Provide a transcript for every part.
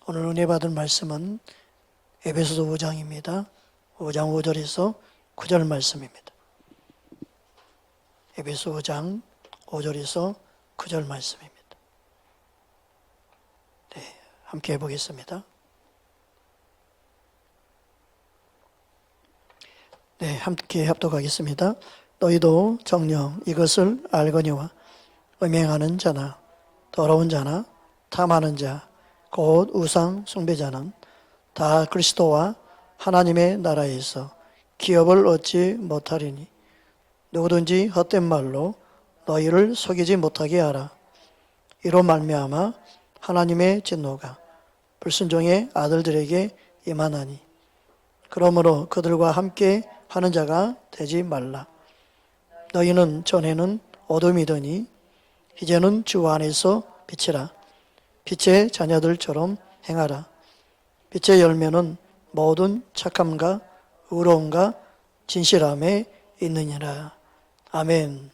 오늘 은혜 받을 말씀은 에베소서 5장입니다. 5장 5절에서 9절 말씀입니다. 에베소 5장 5절에서 9절 말씀입니다. 네, 함께 해보겠습니다. 네, 함께 합독하겠습니다. 너희도 정녕 이것을 알거니와 음행하는 자나 더러운 자나 탐하는 자 곧 우상 숭배자는 다 그리스도와 하나님의 나라에서 기업을 얻지 못하리니 누구든지 헛된 말로 너희를 속이지 못하게 하라. 이로 말미암아 하나님의 진노가 불순종의 아들들에게 임하나니 그러므로 그들과 함께 하는 자가 되지 말라. 너희는 전에는 어둠이더니 이제는 주 안에서 빛이라. 빛의 자녀들처럼 행하라. 빛의 열매는 모든 착함과 의로움과 진실함에 있느니라. 아멘.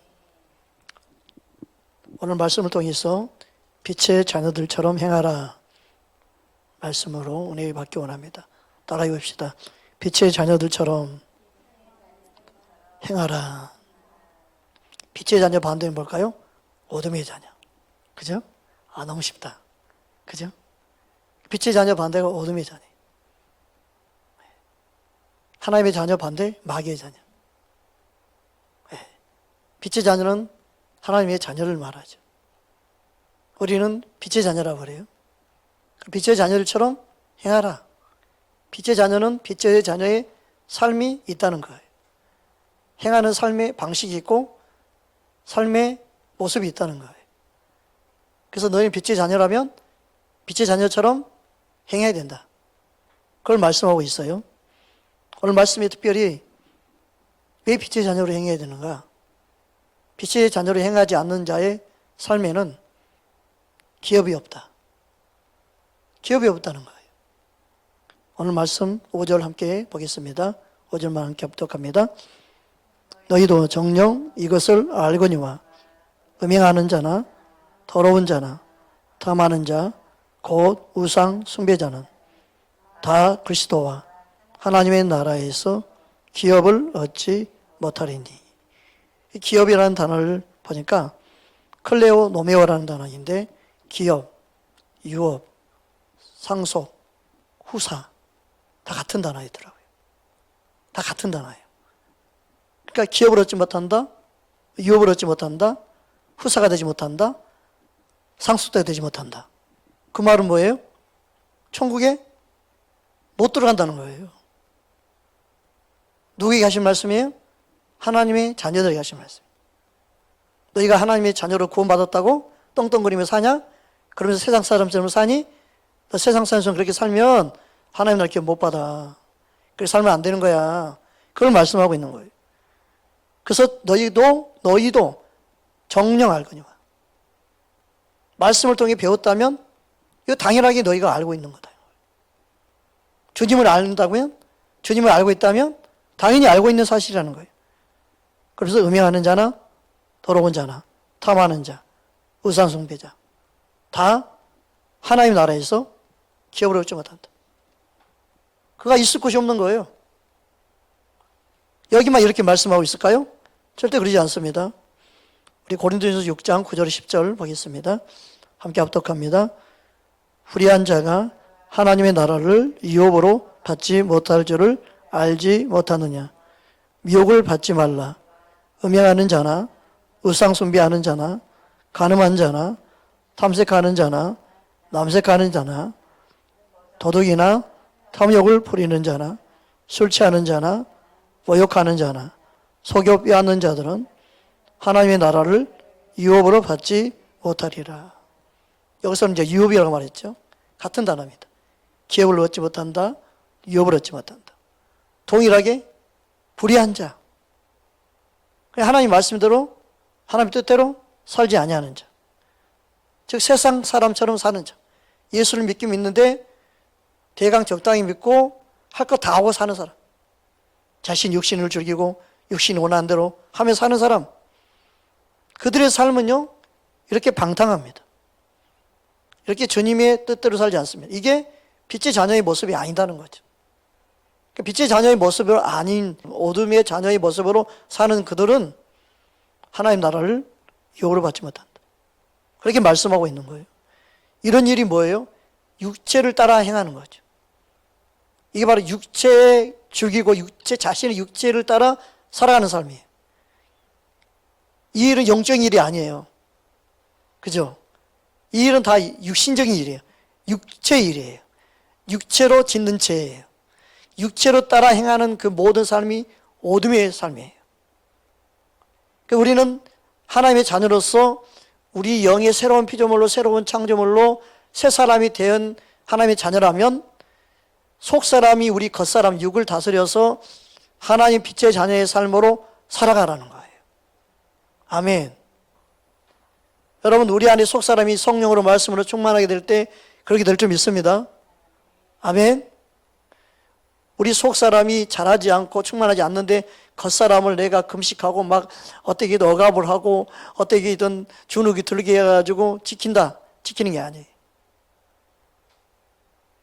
오늘 말씀을 통해서 빛의 자녀들처럼 행하라 말씀으로 은혜 받기 원합니다. 따라해 봅시다. 빛의 자녀들처럼 행하라. 빛의 자녀 반대는 뭘까요? 어둠의 자녀. 그죠? 아, 너무 쉽다. 그죠? 빛의 자녀 반대가 어둠의 자녀. 하나님의 자녀 반대, 마귀의 자녀. 빛의 자녀는 하나님의 자녀를 말하죠. 우리는 빛의 자녀라고 그래요. 빛의 자녀들처럼 행하라. 빛의 자녀는 빛의 자녀의 삶이 있다는 거예요. 행하는 삶의 방식이 있고 삶의 모습이 있다는 거예요. 그래서 너희는 빛의 자녀라면 빛의 자녀처럼 행해야 된다. 그걸 말씀하고 있어요. 오늘 말씀에 특별히 왜 빛의 자녀로 행해야 되는가? 빛의 자녀로 행하지 않는 자의 삶에는 기업이 없다. 기업이 없다는 거예요. 오늘 말씀 5절 함께 보겠습니다. 5절만 함께 합독합니다. 너희도 정녕 이것을 알거니와 음행하는 자나 더러운 자나 탐하는 자 곧 우상 숭배자는 다 그리스도와 하나님의 나라에서 기업을 얻지 못하리니. 이 기업이라는 단어를 보니까 클레오 노메오라는 단어인데 기업, 유업, 상속, 후사 다 같은 단어이더라고요. 다 같은 단어예요. 그러니까 기업을 얻지 못한다, 유업을 얻지 못한다, 후사가 되지 못한다, 상속자가 되지 못한다. 그 말은 뭐예요? 천국에 못 들어간다는 거예요. 누구에게 하신 말씀이에요? 하나님의 자녀들에게 하신 말씀. 너희가 하나님의 자녀로 구원받았다고 떵떵거리며 사냐? 그러면서 세상 사람처럼 사니? 너 세상 사람처럼 그렇게 살면 하나님 날 기업 못 받아. 그렇게 살면 안 되는 거야. 그걸 말씀하고 있는 거예요. 그래서 너희도 정녕 알거니와. 말씀을 통해 배웠다면 이거 당연하게 너희가 알고 있는 거다. 주님을 안다고요? 주님을 알고 있다면 당연히 알고 있는 사실이라는 거예요. 그래서 음행하는 자나 더러운 자나 탐하는 자, 우상숭배자 다 하나님 나라에서 기업을 얻지 못한다. 그가 있을 곳이 없는 거예요. 여기만 이렇게 말씀하고 있을까요? 절대 그러지 않습니다. 우리 고린도전서 6장 9절 10절 보겠습니다. 함께 합독합니다. 불의한 자가 하나님의 나라를 유업으로 받지 못할 줄을 알지 못하느냐. 미혹을 받지 말라. 음행하는 자나 우상 숭배하는 자나 간음한 자나 탐색하는 자나 남색하는 자나 도둑이나 탐욕을 부리는 자나 술 취하는 자나 모욕하는 자나 속여 빼앗는 자들은 하나님의 나라를 유업으로 받지 못하리라. 여기서는 이제 유업이라고 말했죠. 같은 단어입니다. 기업을 얻지 못한다, 유업을 얻지 못한다. 동일하게 불의한 자. 하나님 말씀대로, 하나님 뜻대로 살지 아니하는 자. 즉 세상 사람처럼 사는 자. 예수를 믿긴 믿는데 대강 적당히 믿고 할 거 다 하고 사는 사람. 자신 육신을 즐기고 육신이 원하는 대로 하며 사는 사람. 그들의 삶은요, 이렇게 방탕합니다. 이렇게 주님의 뜻대로 살지 않습니다. 이게 빛의 자녀의 모습이 아니다는 거죠. 빛의 자녀의 모습을 아닌 어둠의 자녀의 모습으로 사는 그들은 하나님 나라를 유업으로 받지 못한다. 그렇게 말씀하고 있는 거예요. 이런 일이 뭐예요? 육체를 따라 행하는 거죠. 이게 바로 육체에 죽이고 자신의 육체를 따라 살아가는 삶이에요. 이 일은 영적인 일이 아니에요. 그죠? 이 일은 다 육신적인 일이에요. 육체의 일이에요. 육체로 짓는 죄예요. 육체로 따라 행하는 그 모든 삶이 어둠의 삶이에요. 우리는 하나님의 자녀로서 우리 영의 새로운 피조물로 새로운 창조물로 새 사람이 된 하나님의 자녀라면 속사람이 우리 겉사람 육을 다스려서 하나님 빛의 자녀의 삶으로 살아가라는 거예요. 아멘. 여러분, 우리 안에 속사람이 성령으로 말씀으로 충만하게 될 때 그렇게 될 줄 믿습니다. 아멘. 우리 속사람이 자라지 않고 충만하지 않는데 겉사람을 내가 금식하고 막 어떻게든 억압을 하고 어떻게든 주눅이 들게 해가지고 지킨다. 지키는 게 아니에요.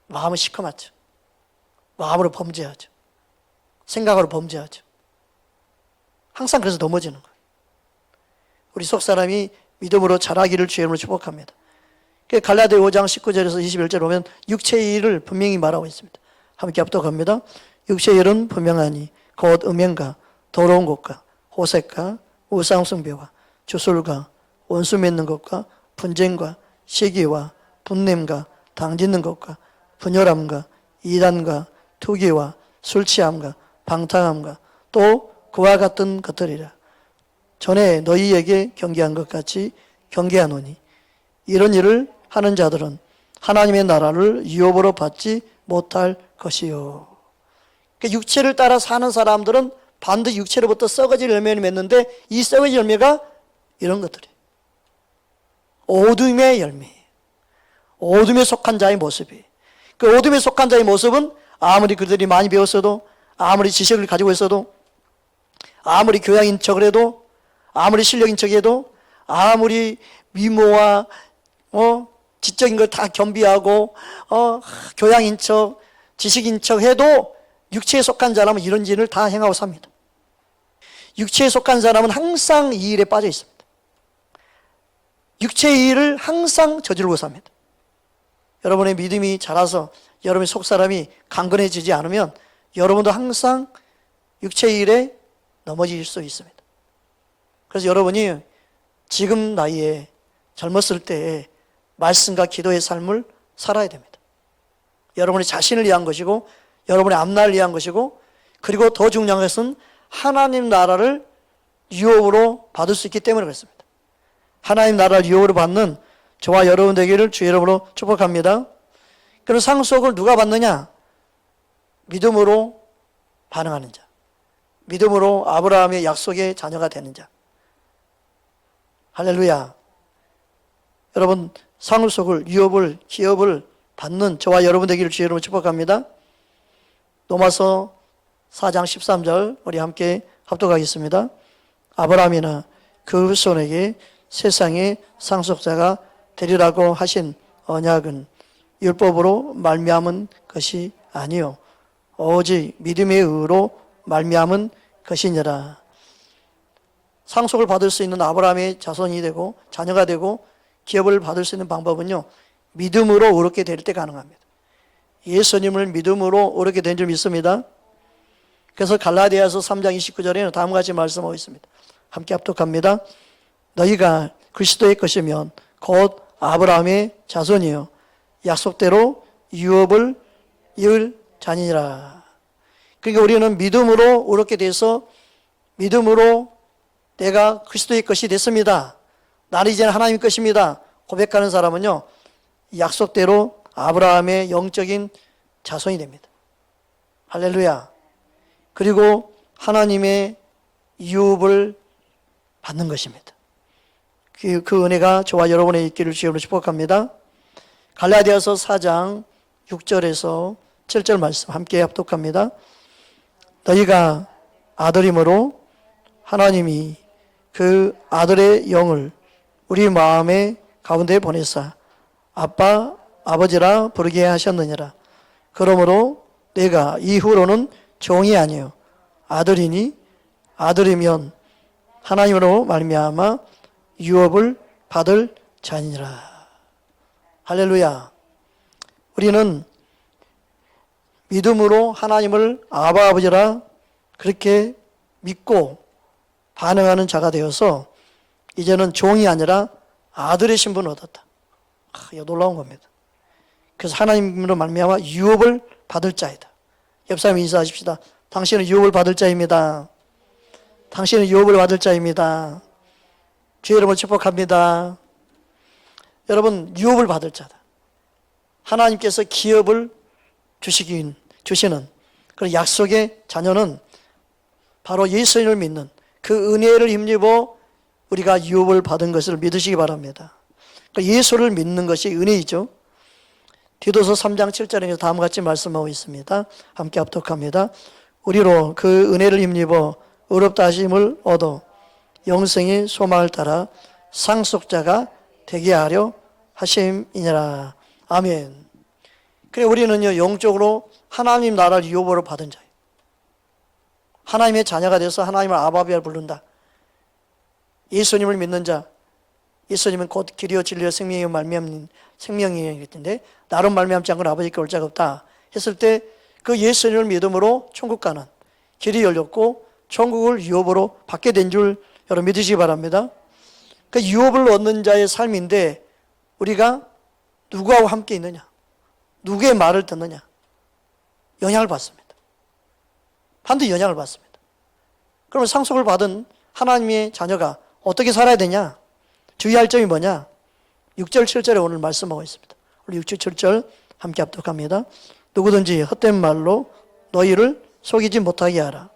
마음은 시커멓죠. 마음으로 범죄하죠. 생각으로 범죄하죠. 항상 그래서 넘어지는 거예요. 우리 속사람이 믿음으로 자라기를 주의 이름으로 축복합니다. 갈라디아 5장 19절에서 21절 보면 육체의 일을 분명히 말하고 있습니다. 함께 합독합니다. 육체의 일은 분명하니 곧 음행과 더러운 것과 호색과 우상숭배와 주술과 원수 맺는 것과 분쟁과 시기와 분냄과 당짓는 것과 분열함과 이단과 투기와 술취함과 방탕함과 또 그와 같은 것들이라. 전에 너희에게 경계한 것 같이 경계하노니 이런 일을 하는 자들은 하나님의 나라를 유업으로 받지 못할 것이요. 육체를 따라 사는 사람들은 반드시 육체로부터 썩어질 열매를 맺는데 이 썩어질 열매가 이런 것들이에요. 어둠의 열매예요. 어둠에 속한 자의 모습이에요. 그 어둠에 속한 자의 모습은 아무리 그들이 많이 배웠어도, 아무리 지식을 가지고 있어도, 아무리 교양인 척을 해도, 아무리 실력인 척해도, 아무리 미모와 지적인 걸 다 겸비하고 교양인 척, 지식인 척 해도 육체에 속한 사람은 이런 일을 다 행하고 삽니다. 육체에 속한 사람은 항상 이 일에 빠져 있습니다. 육체의 일을 항상 저지르고 삽니다. 여러분의 믿음이 자라서 여러분의 속사람이 강건해지지 않으면 여러분도 항상 육체의 일에 넘어질 수 있습니다. 그래서 여러분이 지금 나이에 젊었을 때에 말씀과 기도의 삶을 살아야 됩니다. 여러분의 자신을 위한 것이고 여러분의 앞날을 위한 것이고 그리고 더 중요한 것은 하나님 나라를 유업으로 받을 수 있기 때문에 그렇습니다. 하나님 나라를 유업으로 받는 저와 여러분 되기를 주의 이름으로 축복합니다. 그럼 상속을 누가 받느냐? 믿음으로 반응하는 자. 믿음으로 아브라함의 약속의 자녀가 되는 자. 할렐루야. 여러분 상속을, 유업을, 기업을 받는 저와 여러분 되기를 주의 이름으로 축복합니다. 로마서 4장 13절 우리 함께 합독하겠습니다. 아브라함이나 그 후손에게 세상의 상속자가 되리라고 하신 언약은 율법으로 말미암은 것이 아니요 오직 믿음의 의로 말미암은 것이니라. 상속을 받을 수 있는 아브라함의 자손이 되고 자녀가 되고 기업을 받을 수 있는 방법은요 믿음으로 의롭게 될 때 가능합니다. 예수님을 믿음으로 의롭게 된 줄 믿습니다. 그래서 갈라디아서 3장 29절에는 다음과 같이 말씀하고 있습니다. 함께 합독합니다. 너희가 그리스도의 것이면 곧 아브라함의 자손이요 약속대로 유업을 이을 자니라. 그러니까 우리는 믿음으로 의롭게 돼서 믿음으로 내가 그리스도의 것이 됐습니다. 나는 이제는 하나님의 것입니다. 고백하는 사람은요 약속대로 아브라함의 영적인 자손이 됩니다. 할렐루야. 그리고 하나님의 유업을 받는 것입니다. 그 은혜가 저와 여러분의 있기를 주님으로 축복합니다. 갈라디아서 4장 6절에서 7절 말씀 함께 합독합니다. 너희가 아들임으로 하나님이 그 아들의 영을 우리 마음의 가운데 보내사 아빠, 아버지라 부르게 하셨느니라. 그러므로 내가 이후로는 종이 아니요 아들이니 아들이면 하나님으로 말미암아 유업을 받을 자니라. 할렐루야. 우리는 믿음으로 하나님을 아바 아버지라 그렇게 믿고 반응하는 자가 되어서 이제는 종이 아니라 아들의 신분을 얻었다. 이거 놀라운 겁니다. 그래서 하나님으로 말미암아 유업을 받을 자이다. 옆 사람 인사하십시다. 당신은 유업을 받을 자입니다. 당신은 유업을 받을 자입니다. 주의 이름으로 축복합니다. 여러분, 유업을 받을 자다. 하나님께서 기업을 주시는 그런 약속의 자녀는 바로 예수님을 믿는 그 은혜를 힘입어 우리가 유업을 받은 것을 믿으시기 바랍니다. 예수를 믿는 것이 은혜이죠. 디도서 3장 7절에 다음과 같이 말씀하고 있습니다. 함께 합독합니다. 우리로 그 은혜를 힘입어 의롭다 하심을 얻어 영생의 소망을 따라 상속자가 되게 하려 하심이니라. 아멘. 그래, 우리는요, 영적으로 하나님 나라를 유업으로 받은 자예요. 하나님의 자녀가 돼서 하나님을 아바비아 부른다. 예수님을 믿는 자, 예수님은 곧 길이요 진리요 생명이요 말미암는 생명이에요 했는데 나로 말미암지 않고는 아버지께 올 자가 없다 했을 때 그 예수님을 믿음으로 천국 가는 길이 열렸고 천국을 유업으로 받게 된 줄 여러분 믿으시기 바랍니다. 그 유업을 얻는 자의 삶인데 우리가 누구하고 함께 있느냐, 누구의 말을 듣느냐, 영향을 받습니다. 반드시 영향을 받습니다. 그러면 상속을 받은 하나님의 자녀가 어떻게 살아야 되냐? 주의할 점이 뭐냐? 6절 7절에 오늘 말씀하고 있습니다. 우리 6절 7절 함께 합독합니다. 누구든지 헛된 말로 너희를 속이지 못하게 하라.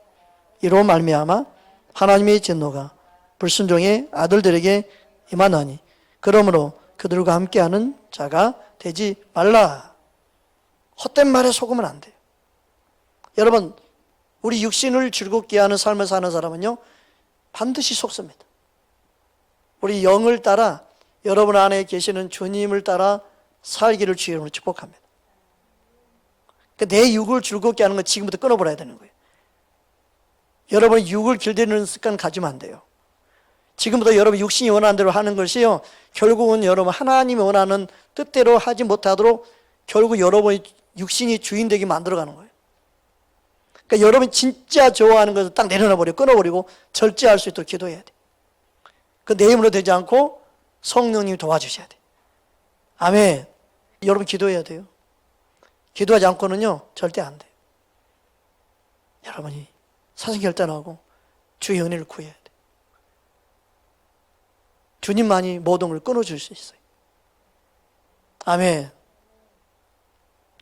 이로 말미암아 하나님의 진노가 불순종의 아들들에게 임하나니 그러므로 그들과 함께하는 자가 되지 말라. 헛된 말에 속으면 안 돼요. 여러분, 우리 육신을 즐겁게 하는 삶을 사는 사람은요 반드시 속습니다. 우리 영을 따라 여러분 안에 계시는 주님을 따라 살기를 주의 이름으로 축복합니다. 내 육을 즐겁게 하는 건 지금부터 끊어버려야 되는 거예요. 여러분 육을 길들이는 습관 가지면 안 돼요. 지금부터 여러분 육신이 원하는 대로 하는 것이요 결국은 여러분 하나님이 원하는 뜻대로 하지 못하도록 결국 여러분이 육신이 주인 되게 만들어가는 거예요. 그러니까 여러분이 진짜 좋아하는 것을 딱 내려놔버리고 끊어버리고 절제할 수 있도록 기도해야 돼요. 그 내 힘으로 되지 않고 성령님이 도와주셔야 돼요. 아멘. 여러분 기도해야 돼요. 기도하지 않고는요 절대 안 돼요. 여러분이 사순결단하고 주의 은혜를 구해야 돼요. 주님만이 모든 걸 끊어줄 수 있어요. 아멘.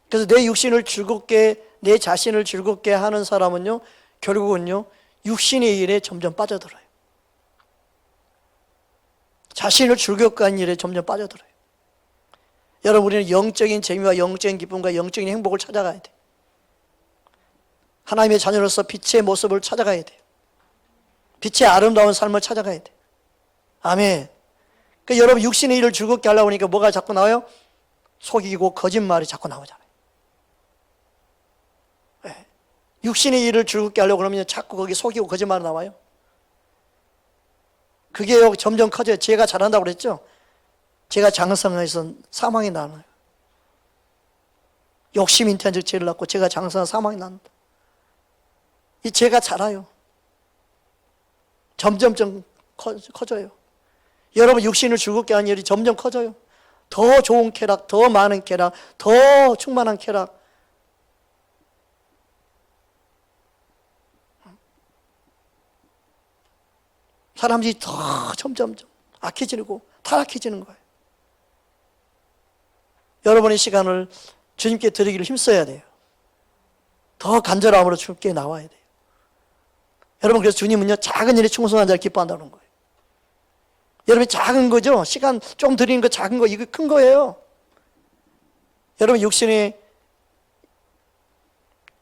그래서 내 육신을 즐겁게, 내 자신을 즐겁게 하는 사람은요 결국은요 육신의 일에 점점 빠져들어요. 자신을 즐겁게 하는 일에 점점 빠져들어요. 여러분 우리는 영적인 재미와 영적인 기쁨과 영적인 행복을 찾아가야 돼요. 하나님의 자녀로서 빛의 모습을 찾아가야 돼요. 빛의 아름다운 삶을 찾아가야 돼요. 아멘. 그러니까 여러분 육신의 일을 즐겁게 하려고 하니까 뭐가 자꾸 나와요? 속이고 거짓말이 자꾸 나오잖아요. 네. 육신의 일을 즐겁게 하려고 그러면 자꾸 거기 속이고 거짓말이 나와요. 그게 점점 커져요. 제가 잘한다고 그랬죠? 제가 장성해서 사망이 나나요? 욕심 인태한 죄를 낳고 제가 장성한 사망이 난다. 이 죄가 자라요. 점점점 커져요. 여러분 육신을 즐겁게 하는 일이 점점 커져요. 더 좋은 쾌락, 더 많은 쾌락, 더 충만한 쾌락. 사람들이 더 점점점 악해지고 타락해지는 거예요. 여러분의 시간을 주님께 드리기를 힘써야 돼요. 더 간절함으로 주님께 나와야 돼요. 여러분 그래서 주님은요 작은 일에 충성한 자를 기뻐한다는 거예요. 여러분 작은 거죠. 시간 좀 드리는 거 작은 거 이거 큰 거예요. 여러분 육신의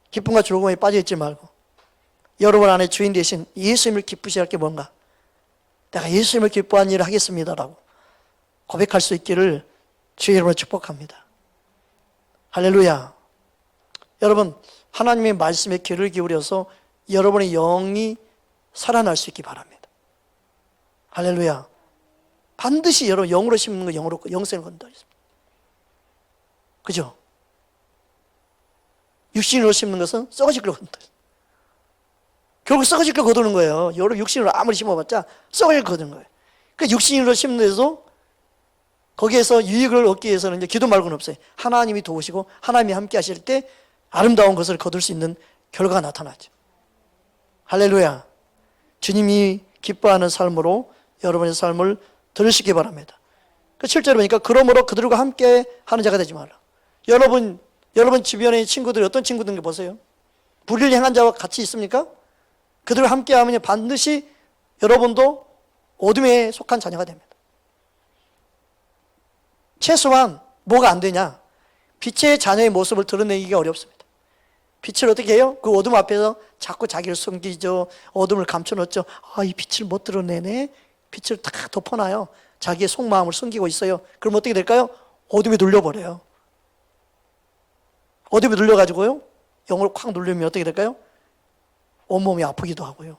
기쁨과 즐거움에 빠져있지 말고 여러분 안에 주인 되신 예수님을 기쁘시게 할 게 뭔가 내가 예수님을 기뻐하는 일을 하겠습니다라고 고백할 수 있기를 주의 이름으로 축복합니다. 할렐루야. 여러분, 하나님의 말씀에 귀를 기울여서 여러분의 영이 살아날 수 있기 바랍니다. 할렐루야. 반드시 여러분 영으로 심는 거 영으로 영생을 건다. 그죠? 육신으로 심는 것은 썩어질 걸 건다. 결국 썩어질 걸 거두는 거예요. 여러분 육신으로 아무리 심어봤자 썩어질 걸 거두는 거예요. 그 육신으로 심는 데서 거기에서 유익을 얻기 위해서는 이제 기도 말고는 없어요. 하나님이 도우시고 하나님이 함께 하실 때 아름다운 것을 거둘 수 있는 결과가 나타나죠. 할렐루야. 주님이 기뻐하는 삶으로 여러분의 삶을 들으시기 바랍니다. 그 7절에 보니까 그러므로 그들과 함께 하는 자가 되지 말라. 여러분 주변의 친구들이 어떤 친구들인가 보세요. 불의를 행한 자와 같이 있습니까? 그들과 함께 하면 반드시 여러분도 어둠에 속한 자녀가 됩니다. 최소한 뭐가 안 되냐? 빛의 자녀의 모습을 드러내기가 어렵습니다. 빛을 어떻게 해요? 그 어둠 앞에서 자꾸 자기를 숨기죠. 어둠을 감춰놓죠. 이 빛을 못 드러내네. 빛을 다 덮어놔요. 자기의 속마음을 숨기고 있어요. 그럼 어떻게 될까요? 어둠에 눌려버려요. 어둠에 눌려가지고요, 영을 콱 누르면 어떻게 될까요? 온몸이 아프기도 하고요.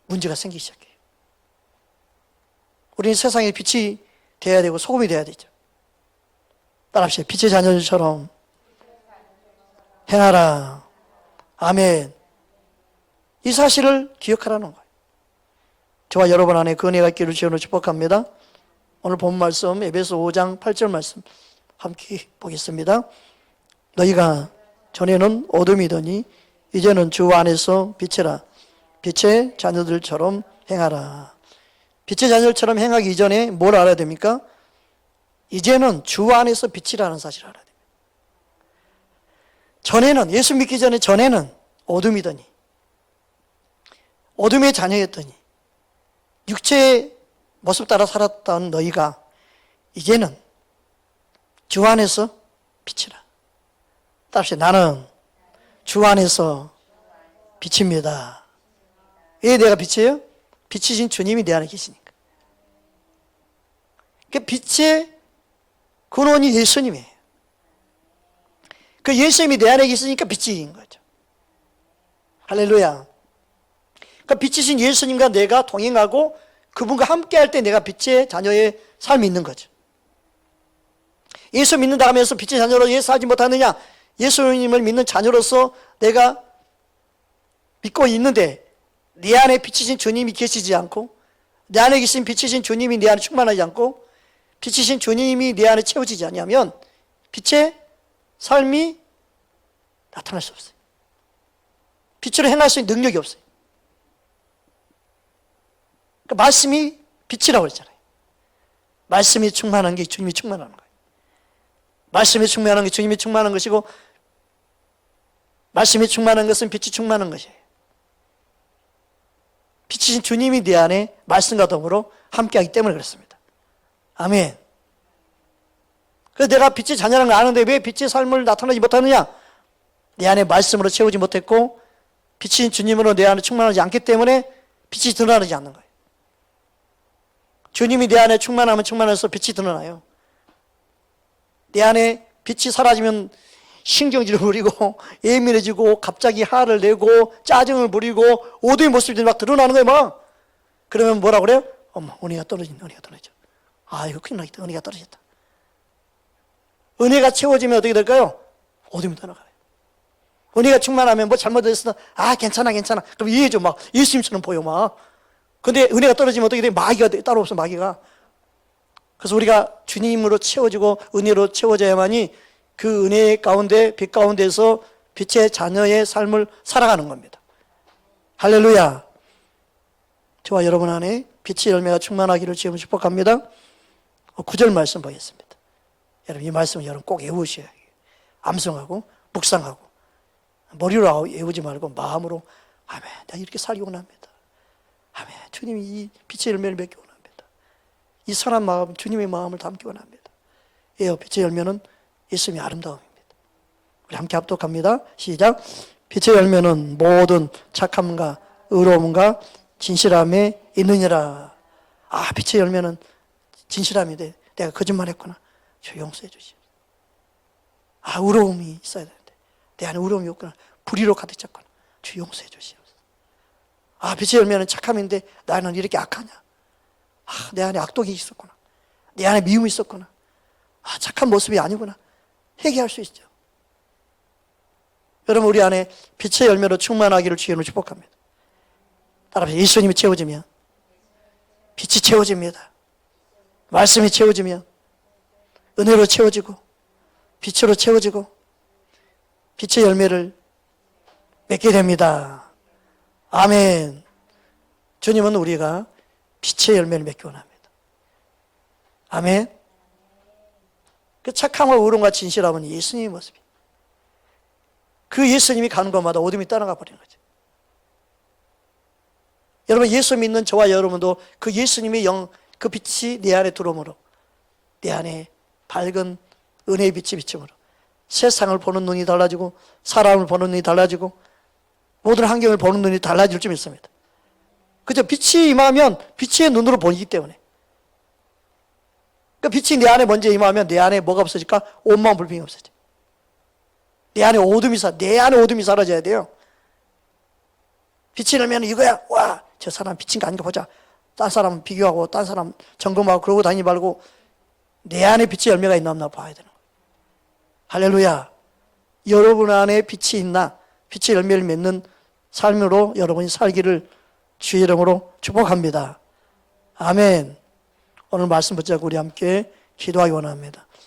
문제가 생기기 시작해요. 우리는 세상에 빛이 돼야 되고 소금이 돼야 되죠. 따라합시다. 빛의 자녀들처럼 행하라. 아멘. 이 사실을 기억하라는 거예요. 저와 여러분 안에 그 은혜가 있기를 주여 축복합니다. 오늘 본 말씀 에베소 5장 8절 말씀 함께 보겠습니다. 너희가 전에는 어둠이더니 이제는 주 안에서 빛이라. 빛의 자녀들처럼 행하라. 빛의 자녀들처럼 행하기 이전에 뭘 알아야 됩니까? 이제는 주 안에서 빛이라는 사실을 알아야 됩니다. 전에는, 예수 믿기 전에 전에는 어둠이더니, 어둠의 자녀였더니, 육체의 모습 따라 살았던 너희가 이제는 주 안에서 빛이라. 따라서 나는 주 안에서 빛입니다. 왜 내가 빛이에요? 빛이신 주님이 내 안에 계시니까. 그 빛의 근원이 예수님이에요. 그 예수님이 내 안에 계시니까 빛인 거죠. 할렐루야. 그러니까 빛이신 예수님과 내가 동행하고 그분과 함께 할 때 내가 빛의 자녀의 삶이 있는 거죠. 예수 믿는다 하면서 빛의 자녀로 왜 살지 못하느냐? 예수님을 믿는 자녀로서 내가 믿고 있는데 내 안에 빛이신 주님이 계시지 않고, 내 안에 계신 빛이신 주님이 내 안에 충만하지 않고, 빛이신 주님이 내 안에 채워지지 않으면 빛의 삶이 나타날 수 없어요. 빛으로 행할 수 있는 능력이 없어요. 그러니까 말씀이 빛이라고 그랬잖아요. 말씀이 충만한 게 주님이 충만하는 거예요. 말씀이 충만한 게 주님이 충만한 것이고, 말씀이 충만한 것은 빛이 충만한 것이에요. 빛이신 주님이 내 안에 말씀과 더불어 함께하기 때문에 그렇습니다. 아멘. 그래서 내가 빛의 자녀라는 걸 아는데 왜 빛의 삶을 나타내지 못하느냐? 내 안에 말씀으로 채우지 못했고 빛이신 주님으로 내 안에 충만하지 않기 때문에 빛이 드러나지 않는 거예요. 주님이 내 안에 충만하면 충만해서 빛이 드러나요. 내 안에 빛이 사라지면 신경질을 부리고 예민해지고 갑자기 화를 내고 짜증을 부리고 어두운 모습들이 막 드러나는 거예요. 막. 그러면 뭐라 그래요? 어머, 은혜가 떨어진다. 은혜가 떨어져. 이거 큰일 나겠다. 은혜가 떨어졌다. 은혜가 채워지면 어떻게 될까요? 어둠이 떠나가요. 은혜가 충만하면 뭐 잘못했으나 괜찮아 그럼 이해해줘. 막 예수님처럼 보여. 막. 근데 은혜가 떨어지면 어떻게 돼? 마귀가 따로 없어. 마귀가. 그래서 우리가 주님으로 채워지고 은혜로 채워져야만이 그 은혜 가운데, 빛 가운데서 빛의 자녀의 삶을 살아가는 겁니다. 할렐루야. 저와 여러분 안에 빛의 열매가 충만하기를 주여 축복합니다. 9절 말씀 보겠습니다. 여러분 이 말씀을 여러분 꼭 외우셔야 해요. 암송하고 묵상하고 머리로 외우지 말고 마음으로 아멘, 내가 이렇게 살기 원합니다. 아멘, 주님이 이 빛의 열매를 맺기 원합니다. 이 선한 마음, 주님의 마음을 담기 원합니다. 빛의 열매는 예수님의 아름다움입니다. 우리 함께 합독합니다. 시작. 빛의 열매는 모든 착함과 의로움과 진실함에 있느니라. 빛의 열매는 진실함이 돼. 내가 거짓말했구나. 저 용서해 주시오. 의로움이 있어야 되는데 내 안에 의로움이 없거나 불의로 가득 찼거나 주 용서해 주시옵소서. 빛의 열매는 착함인데 나는 이렇게 악하냐? 내 안에 악독이 있었구나. 내 안에 미움이 있었구나. 착한 모습이 아니구나. 회개할 수 있죠. 여러분, 우리 안에 빛의 열매로 충만하기를 주님으로 축복합니다. 따라서 예수님이 채워지면 빛이 채워집니다. 말씀이 채워지면 은혜로 채워지고 빛으로 채워지고 빛의 열매를 맺게 됩니다. 아멘. 주님은 우리가 빛의 열매를 맺기 원합니다. 아멘. 그 착함과 의로움과 진실함은 예수님의 모습이에요. 그 예수님이 가는 곳마다 어둠이 떠나가 버리는 거죠. 여러분, 예수 믿는 저와 여러분도 그 예수님의 그 빛이 내 안에 들어오므로 내 안에 밝은 은혜의 빛이 비침으로 세상을 보는 눈이 달라지고 사람을 보는 눈이 달라지고 모든 환경을 보는 눈이 달라질 줄 믿습니다. 그죠? 빛이 임하면 빛의 눈으로 보이기 때문에. 그러니까 빛이 내 안에 먼저 임하면 내 안에 뭐가 없어질까? 온망 불평이 없어져. 내 안에 어둠이 사라져야 돼요. 빛이 나면 이거야. 와, 저 사람 빛인가 아닌가 보자. 딴 사람 비교하고 딴 사람 점검하고 그러고 다니지 말고 내 안에 빛의 열매가 있나 없나 봐야 되는 거예요. 할렐루야. 여러분 안에 빛이 있나? 빛의 열매를 맺는 삶으로 여러분이 살기를 주의 이름으로 축복합니다. 아멘. 오늘 말씀 붙잡고 우리 함께 기도하기 원합니다.